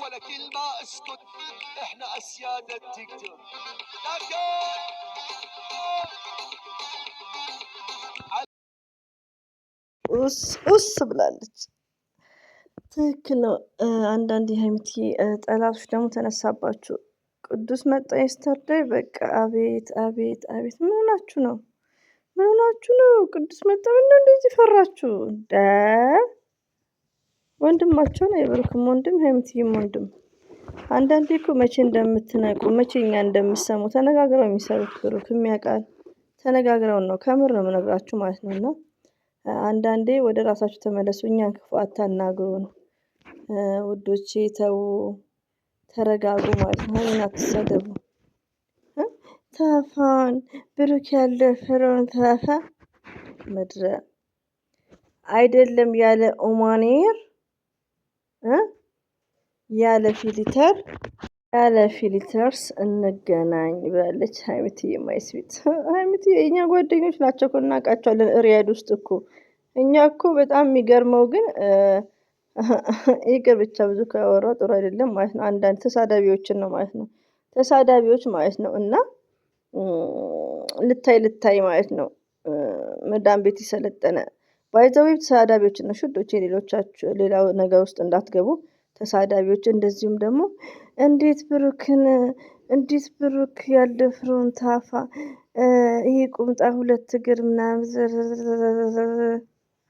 ولا كلمة اسكت، احنا اسياد التيك توك. ኡስ ብላለች። ትክክል ነው። አንዳንድ የሀይሚቲ ጠላቶች ደግሞ ተነሳባችሁ። ቅዱስ መጣ የስተርዳይ በቃ አቤት አቤት አቤት! ምን ሆናችሁ ነው? ምን ሆናችሁ ነው? ቅዱስ መጣ ምን እንደዚህ ፈራችሁ? ወንድማቸው ነው የብሩክም ወንድም ሀይሚቲም ወንድም። አንዳንዴ እኮ መቼ እንደምትነቁ መቼ እኛ እንደምሰሙ ተነጋግረው የሚሰሩት ብሩክ የሚያውቃል። ተነጋግረውን ነው ከምር ነው የምነግራችሁ ማለት ነው። እና አንዳንዴ ወደ ራሳችሁ ተመለሱ። እኛን ክፉ አታናግሩን ውዶቼ፣ ተው ተረጋጉ ማለት ነው። ሀይሚን አትሳደቡ። ታፋን ብሩክ ያለፈረውን ታፋ ምድረ አይደለም ያለ ኦማኔር ያለ ፊልተርስ እንገናኝ ብላለች ሀይሚቲ የማይስዊት ሀይሚቲ የእኛ ጓደኞች ናቸው እኮ እናውቃቸዋለን። ሪያድ ውስጥ እኮ እኛ እኮ በጣም የሚገርመው ግን ይቅር ብቻ ብዙ ካወራው ጥሩ አይደለም ማለት ነው። አንዳንድ ተሳዳቢዎችን ነው ማለት ነው። ተሳዳቢዎች ማለት ነው። እና ልታይ ማለት ነው። መዳም ቤት ይሰለጠነ ባይዘው ተሳዳቢዎች እና ሽዶች የሌሎቻችሁ ሌላው ነገር ውስጥ እንዳትገቡ ተሳዳቢዎች። እንደዚሁም ደግሞ እንዴት ብሩክ ያልደፍረውን ታፋ ይሄ ቁምጣ 2 እግር ምናምን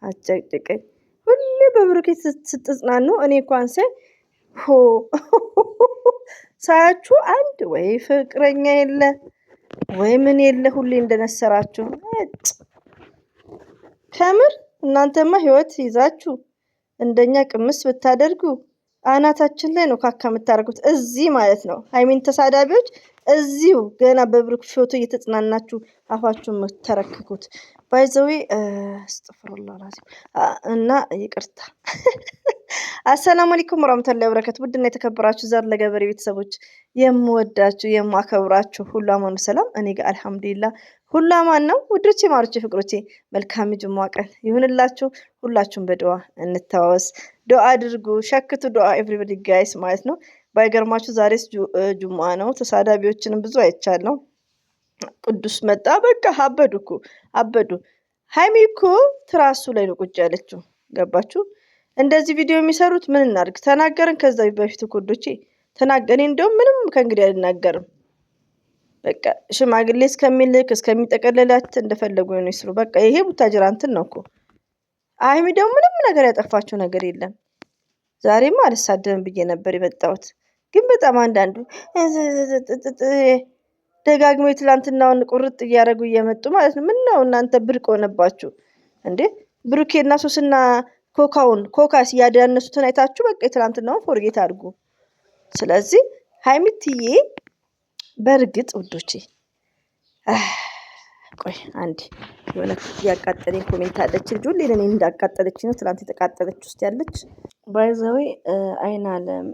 አጨቅጭቀኝ። ሁሌ በብሩክ ስትጽናኑ እኔ እንኳን ሳያችሁ አንድ ወይ ፍቅረኛ የለ ወይ ምን የለ ሁሌ እንደነሰራችሁ ከምር። እናንተማ ህይወት ይዛችሁ እንደኛ ቅምስ ብታደርጉ አናታችን ላይ ነው ካካ የምታደርጉት። እዚህ ማለት ነው ሀይሚን ተሳዳቢዎች እዚሁ ገና በብሩክ ፎቶ እየተጽናናችሁ አፋችሁን የምትተረክኩት ባይዘዌ አስተፍሩላ ራሴ እና ይቅርታ። አሰላሙ አለይኩም ወራህመቱላሂ ወበረካቱ። ውድና የተከበራችሁ ዘር ለገበሬ ቤተሰቦች የምወዳችሁ የማከብራችሁ ሁሉ አማኑ ሰላም፣ እኔ ጋር አልሐምዱሊላህ ሁሉ አማን ነው። ውዶቼ ማሮቼ ፍቅሮቼ መልካም ጁሙአ ቀን ይሁንላችሁ። ሁላችሁም በዱአ እንተዋወስ። ዱአ አድርጉ፣ ሸክቱ ዱአ ኤቭሪባዲ ጋይስ ማለት ነው። ባይገርማችሁ ዛሬስ ጁሙአ ነው። ተሳዳቢዎችንም ብዙ አይቻለሁ። ቅዱስ መጣ በቃ አበዱ። ሀይሚ እኮ ትራሱ ላይ ነው ቁጭ ያለችው። ገባችሁ? እንደዚህ ቪዲዮ የሚሰሩት ምን እናድርግ? ተናገርን ከዛ በፊት ኮዶቼ ተናገኔ እንደውም ምንም ከእንግዲህ አልናገርም። በቃ ሽማግሌ እስከሚልክ እስከሚጠቀለላት እንደፈለጉ ነው ይስሩ። በቃ ይሄ ቡታጅራ እንትን ነው እኮ። ሀይሚ ደግሞ ምንም ነገር ያጠፋችው ነገር የለም። ዛሬማ አልሳደብም ብዬ ነበር የመጣሁት፣ ግን በጣም አንዳንዱ ደጋግሞ የትላንትናውን ቁርጥ እያደረጉ እየመጡ ማለት ነው። ምን ነው እናንተ ብርቅ ሆነባችሁ እንዴ? ብሩኬና ሶስና ኮካስ እያዳነሱትን አይታችሁ በቃ የትላንትናውን ፎርጌት አድርጉ። ስለዚህ ሀይሚትዬ በእርግጥ ውዶቼ ቆይ አንዴ የሆነ ያቃጠለኝ ኮሜንት አለች። ልጅ ሁሌ ለኔ እንዳቃጠለች ነው ትላንት የተቃጠለች ውስጥ ያለች ባይዘዌ አይናለም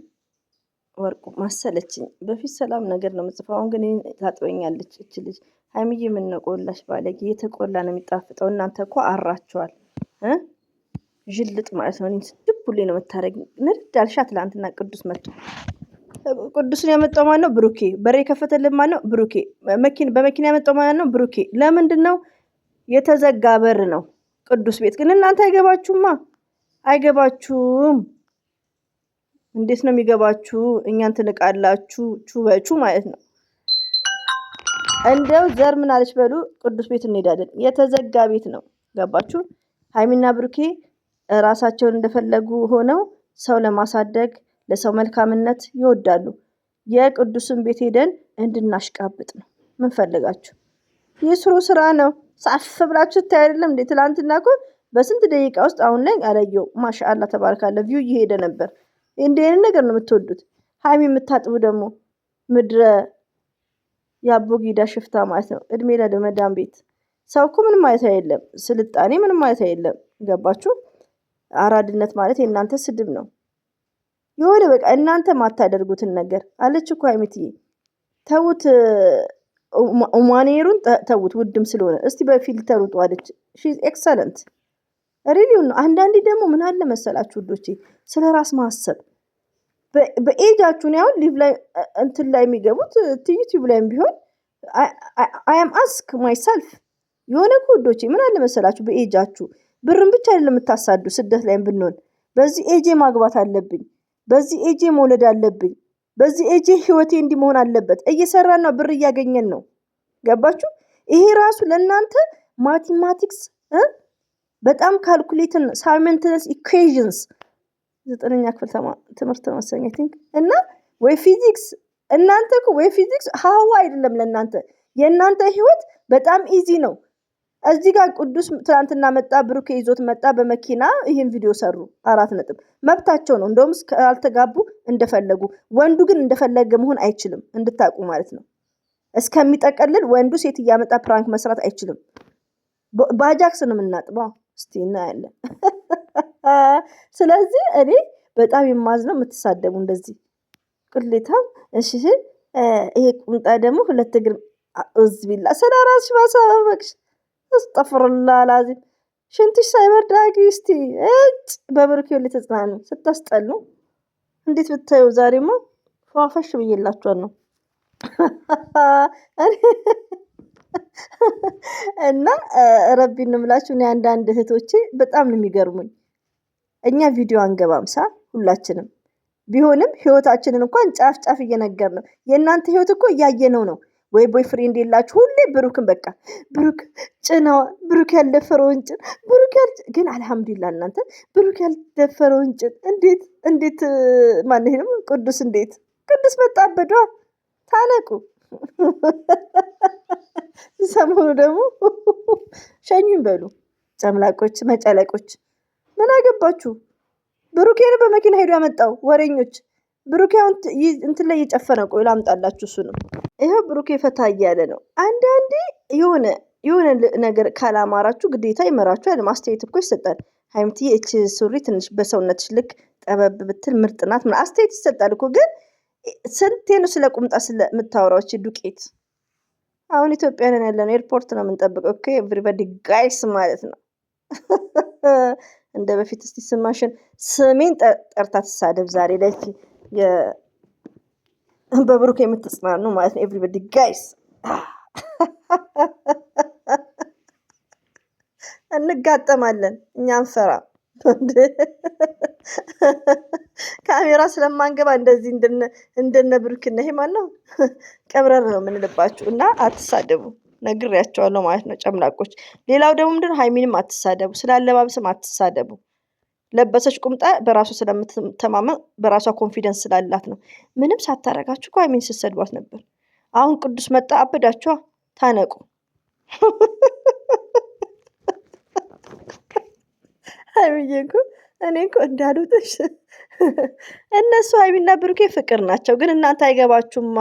ወርቁ ማሰለችኝ። በፊት ሰላም ነገር ነው የምጽፈው፣ አሁን ግን ታጥበኛለች እች ልጅ። ሀይሚዬ የምንቆላሽ ባለጌ፣ የተቆላ ነው የሚጣፍጠው። እናንተ እኮ አራችኋል ዥልጥ ማለት ነው። ስድብ ሁሌ ነው የምታደርጊው። ንድ አልሻ። ትላንትና ቅዱስ መጥቶ ቅዱስን ያመጣው ማን ነው? ብሩኬ። በሬ የከፈተልን ማን ነው? ብሩኬ። በመኪና ያመጣው ማን ነው? ብሩኬ። ለምንድን ነው የተዘጋ በር ነው ቅዱስ ቤት? ግን እናንተ አይገባችሁም። እንዴት ነው የሚገባችሁ? እኛን ትንቃላችሁ ቹበቹ ማለት ነው። እንደው ዘር ምን አለች በሉ፣ ቅዱስ ቤት እንሄዳለን። የተዘጋ ቤት ነው። ገባችሁ? ሀይሚና ብሩኬ ራሳቸውን እንደፈለጉ ሆነው ሰው ለማሳደግ ለሰው መልካምነት ይወዳሉ። የቅዱስን ቤት ሄደን እንድናሽቃብጥ ነው። ምን ፈልጋችሁ? የስሩ ስራ ነው። ሳፍ ብላችሁ ታይ አይደለም እንዴ? ትላንትና እኮ በስንት ደቂቃ ውስጥ አሁን ላይ አለየው። ማሻአላ ተባረካለ። ቪው እየሄደ ነበር። እንዴ አይነት ነገር ነው የምትወዱት። ሀይሚ የምታጥቡ ደግሞ ምድረ የአቦጊዳ ሽፍታ ማለት ነው። እድሜ ለመዳም ቤት ሰው እኮ ምንም ማለት አይደለም። ስልጣኔ ምንም ማለት አይደለም። ገባችሁ? አራድነት ማለት የእናንተ ስድብ ነው። የሆነ በቃ እናንተ ማታደርጉትን ነገር አለች እኮ ሀይሚትዬ። ተውት ኡማኔሩን ተውት ውድም ስለሆነ እስቲ በፊልተር ውጡ አለች። ሺ ኢዝ ኤክሰለንት ሪሊው ነው። አንዳንዴ ደግሞ ምን አለ መሰላችሁ ውዶቼ ስለ ራስ ማሰብ በኤጃችሁ ነው። ሊቭ ላይ እንትን ላይ የሚገቡት ዩቲዩብ ላይም ቢሆን አይ አም አስክ ማይሰልፍ የሆነ ውዶቼ ምን አለ መሰላችሁ በኤጃችሁ ብርን ብቻ አይደለም የምታሳዱ። ስደት ላይም ብንሆን በዚህ ኤጄ ማግባት አለብኝ፣ በዚህ ኤጄ መውለድ አለብኝ፣ በዚህ ኤጄ ህይወቴ እንዲህ መሆን አለበት። እየሰራን ነው፣ ብር እያገኘን ነው። ገባችሁ? ይሄ ራሱ ለእናንተ ማቴማቲክስ በጣም ካልኩሌትን ሳይመንትነስ ኢኩዌሽንስ 9ኛ ክፍል ትምህርት ነው መሰለኝ ቲንክ እና ወይ ፊዚክስ እናንተ እኮ ወይ ፊዚክስ ሃው አይደለም ለእናንተ የእናንተ ህይወት በጣም ኢዚ ነው። እዚህ ጋር ቅዱስ ትናንትና መጣ፣ ብሩኬ ይዞት መጣ በመኪና ይሄን ቪዲዮ ሰሩ። 4 ነጥብ መብታቸው ነው። እንደውም ካልተጋቡ እንደፈለጉ። ወንዱ ግን እንደፈለገ መሆን አይችልም እንድታቁ ማለት ነው። እስከሚጠቀልል ወንዱ ሴት እያመጣ ፕራንክ መስራት አይችልም። ባጃክስ ነው የምናጥበው። እስቲ እናያለን። ስለዚህ እኔ በጣም የማዝነው የምትሳደቡ እንደዚህ ቅሌታም። እሺ ይሄ ቁምጣ ደግሞ 2 እግር እዝቢላ ስለራስሽ ማሳበቅሽ አስተፍርላ ላዚም ሽንትሽ ሳይበርድ አግቢ እስቲ በብሩኬው ተጽናኑ። ስታስጠሉ እንዴት ብታዩ። ዛሬማ ፏፈሽ ብዬላችኋል ነው እና ረቢ እንምላችሁ። እኔ አንዳንድ እህቶቼ በጣም ነው የሚገርሙኝ። እኛ ቪዲዮ አንገባም ሁላችንም ቢሆንም ህይወታችንን እንኳን ጫፍ ጫፍ እየነገር ነው። የእናንተ ህይወት እኮ እያየነው ነው። ወይ ቦይፍሬንድ የላችሁ ሁሌ ብሩክን በቃ ብሩክ ጭናዋ ብሩክ ያልደፈረውን ጭን ብሩክ ግን አልሐምዱሊላህ እናንተ ብሩክ ያልደፈረውን ጭን እንዴት ማን ይሄም ቅዱስ እንዴት ቅዱስ መጣበዷ ታነቁ። ሰሞኑ ደግሞ ሸኙኝ በሉ ጨምላቆች መጨለቆች። ምን አገባችሁ? ብሩኬን በመኪና ሄዶ ያመጣው ወሬኞች። ብሩኬ እንትን ላይ እየጨፈረ ቆይ ላምጣላችሁ። እሱ ነው ይሄው ብሩኬ ፈታ እያለ ነው። አንዳንዴ የሆነ ነገር ካላማራችሁ ግዴታ ይመራችሁ አይደል? አስተያየት እኮ ይሰጣል። ሀይምትዬ እቺ ሱሪ ትንሽ በሰውነትሽ ልክ ጠበብ ብትል ምርጥ ናት። ምን አስተያየት ይሰጣል እኮ። ግን ስንቴ ነው ስለ ቁምጣ ስለምታወራው? እቺ ዱቄት። አሁን ኢትዮጵያ ነን ያለነው፣ ኤርፖርት ነው የምንጠብቀው። ኦኬ ኤቭሪባዲ ጋይስ ማለት ነው። እንደ በፊት እስቲ ስማሽን ስሜን ጠርታ ትሳደብ ዛሬ ላይ በብሩክ የምትጽናኑ ማለት ነው። ኤቭሪባዲ ጋይስ እንጋጠማለን። እኛ አንፈራ ካሜራ ስለማንገባ እንደዚህ እንደነ ብሩክና ይሄ ማን ነው ቀብረር ነው የምንልባችሁ። እና አትሳደቡ ነግሬያቸዋለሁ ማለት ነው ጨምላቆች። ሌላው ደግሞ ምንድነው ሀይሚንም አትሳደቡ፣ ስላለባብስም አትሳደቡ። ለበሰች ቁምጣ በራሷ ስለምትተማመን በራሷ ኮንፊደንስ ስላላት ነው። ምንም ሳታረጋችሁ እኮ ሀይሚን ስትሰድቧት ነበር። አሁን ቅዱስ መጣ አበዳችኋ። ታነቁ። ሀይሚዬ እኮ እኔ እኮ እንዳሉትሽ እነሱ ሀይሚና ብሩኬ ፍቅር ናቸው። ግን እናንተ አይገባችሁማ።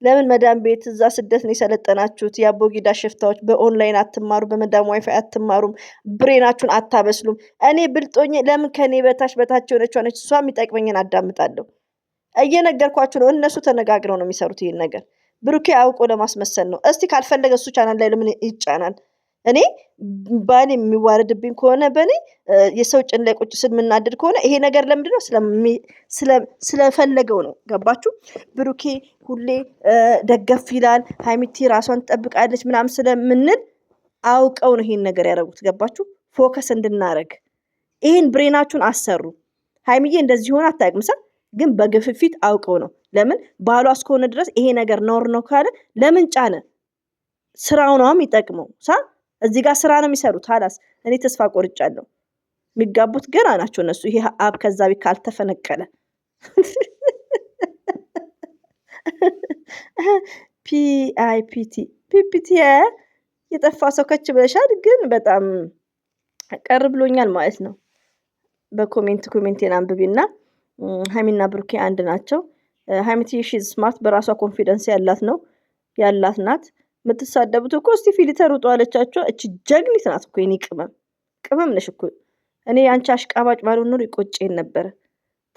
ለምን መዳም ቤት እዛ ስደት ነው የሰለጠናችሁት? የአቦጊዳ ሽፍታዎች በኦንላይን አትማሩ፣ በመዳም ዋይፋይ አትማሩም፣ ብሬናችሁን አታበስሉም። እኔ ብልጦኝ ለምን ከኔ በታች የሆነች ሆነች እሷ የሚጠቅመኝን አዳምጣለሁ። እየነገርኳችሁ ነው። እነሱ ተነጋግረው ነው የሚሰሩት ይህን ነገር። ብሩኬ አውቆ ለማስመሰል ነው። እስቲ ካልፈለገ እሱ ቻናል ላይ ለምን ይጫናል? እኔ ባሌ የሚዋረድብኝ ከሆነ በእኔ የሰው ጭን ላይ ቁጭ ስል የምናደድ ከሆነ ይሄ ነገር ለምንድን ነው? ስለፈለገው ነው። ገባችሁ? ብሩኬ ሁሌ ደገፍ ይላል፣ ሀይሚቲ ራሷን ትጠብቃለች ምናምን ስለምንል አውቀው ነው ይሄን ነገር ያደረጉት። ገባችሁ? ፎከስ እንድናረግ ይሄን ብሬናችሁን አሰሩ። ሀይሚዬ እንደዚህ ሆነ አታውቅም ግን በግፍፊት አውቀው ነው። ለምን ባሏ እስከሆነ ድረስ ይሄ ነገር ነውር ነው ካለ ለምን ጫነ? ስራው ነው የሚጠቅመው እዚህ ጋር ስራ ነው የሚሰሩት። ሀላስ እኔ ተስፋ ቆርጫለሁ። የሚጋቡት ገና ናቸው እነሱ። ይሄ አብ ከዛ ቤት ካልተፈነቀለ ፒፒቲ የጠፋ ሰው ከች ብለሻል። ግን በጣም ቀር ብሎኛል ማለት ነው። በኮሜንቴን አንብቢና ሀይሚና ብሩኬ አንድ ናቸው። ሀይሚቲ ሺዝ ስማርት በራሷ ኮንፊደንስ ያላት ናት። የምትሳደቡት እኮ እስቲ ፊልተር ውጡ አለቻቸው። እቺ ጀግኒት ናት እኮ የኔ ቅመም ነሽ እኮ። እኔ አንቺ አሽቃባጭ ባልሆን ኖሮ ይቆጨኝ ነበረ።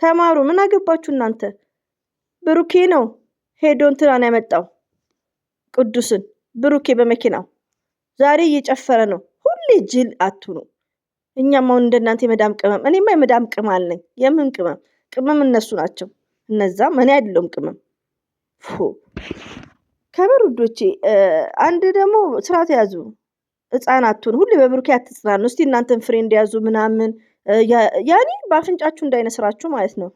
ተማሩ። ምን አገባችሁ እናንተ? ብሩኬ ነው ሄዶ እንትናን ያመጣው ቅዱስን ብሩኬ በመኪናው ዛሬ እየጨፈረ ነው። ሁሌ ጅል አትሁኑ። እኛም አሁን እንደናንተ የመዳም ቅመም፣ እኔማ የመዳም ቅማል ነኝ። የምን ቅመም? ቅመም እነሱ ናቸው። እነዛም እኔ አይደለሁም ቅመም። ከምር ውዶቼ፣ አንድ ደግሞ ስርዓት ያዙ። ህፃናቱን ሁሌ በብሩኬ አትጽናኑ። እስቲ እናንተን ፍሬንድ ያዙ ምናምን፣ ያኔ በአፍንጫችሁ እንዳይነስራችሁ ማለት ነው።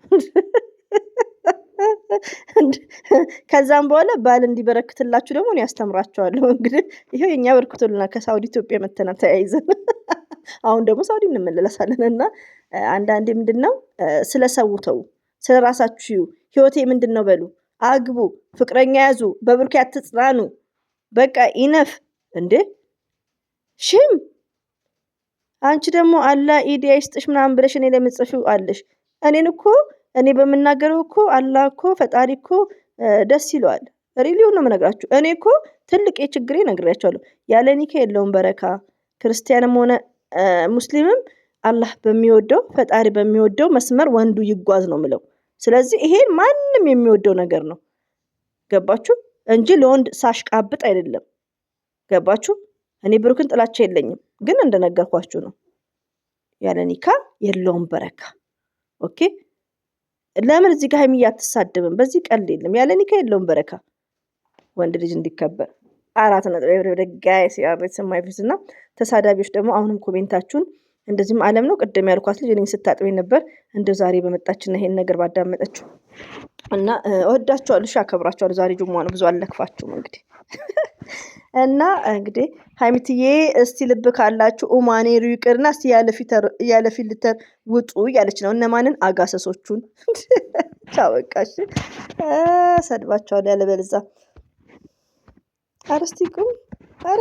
ከዛም በኋላ ባል እንዲበረክትላችሁ ደግሞ እኔ ያስተምራቸዋለሁ። እንግዲህ ይሄው የኛ በርክቶልናል። ከሳውዲ ኢትዮጵያ መተና ተያይዘን አሁን ደግሞ ሳውዲ እንመለሳለን። እና አንዳንዴ ምንድነው ስለሰውተው ስለ ራሳችሁ ህይወቴ ምንድነው በሉ፣ አግቡ፣ ፍቅረኛ ያዙ፣ በብሩኬ አትጽናኑ። በቃ ኢነፍ እንዴ ሽም አንቺ ደግሞ አላ ኢዲ አይስጥሽ ምናምን ብለሽ እኔ ለምጽፊው አለሽ። እኔ በምናገረው እኮ አላህ እኮ ፈጣሪ እኮ ደስ ይለዋል። ሪሊውን ነው የምነግራችሁ። እኔ እኮ ትልቅ የችግሬ ነግሬያቸዋለሁ። ያለ ኒካ የለውም በረካ። ክርስቲያንም ሆነ ሙስሊምም አላህ በሚወደው ፈጣሪ በሚወደው መስመር ወንዱ ይጓዝ ነው ምለው። ስለዚህ ይሄን ማንም የሚወደው ነገር ነው። ገባችሁ? እንጂ ለወንድ ሳሽቃብጥ አይደለም። ገባችሁ? እኔ ብሩክን ጥላቻ የለኝም፣ ግን እንደነገርኳችሁ ነው። ያለ ኒካ የለውም በረካ። ኦኬ። ለምን እዚህ ጋር ሀይሚዬ አትሳደብም? በዚህ ቀልድ የለም። ያለ ኒካ የለውም በረካ። ወንድ ልጅ እንዲከበር 4 ጋይስ ያሬት ሰማይ ፊስ እና ተሳዳቢዎች ደግሞ አሁንም ኮሜንታችሁን እንደዚህም ዓለም ነው ቅድም ያልኳት ልጅ እኔን ስታጥበኝ ነበር እንደ ዛሬ በመጣችና ይሄን ነገር ባዳመጠችው እና እወዳችኋለሁ፣ እሺ አከብራችኋለሁ። ዛሬ ጁማ ነው፣ ብዙ አልለክፋችሁም እንግዲህ እና እንግዲህ ሀይሚትዬ እስቲ ልብ ካላችሁ ኡማኔሩ ይቅርና እስቲ ያለ ፊልተር ውጡ እያለች ነው። እነማንን? አጋሰሶቹን ታወቃሽ ሰድባቸዋል። ያለበለዚያ አረስቲ ቁም አረ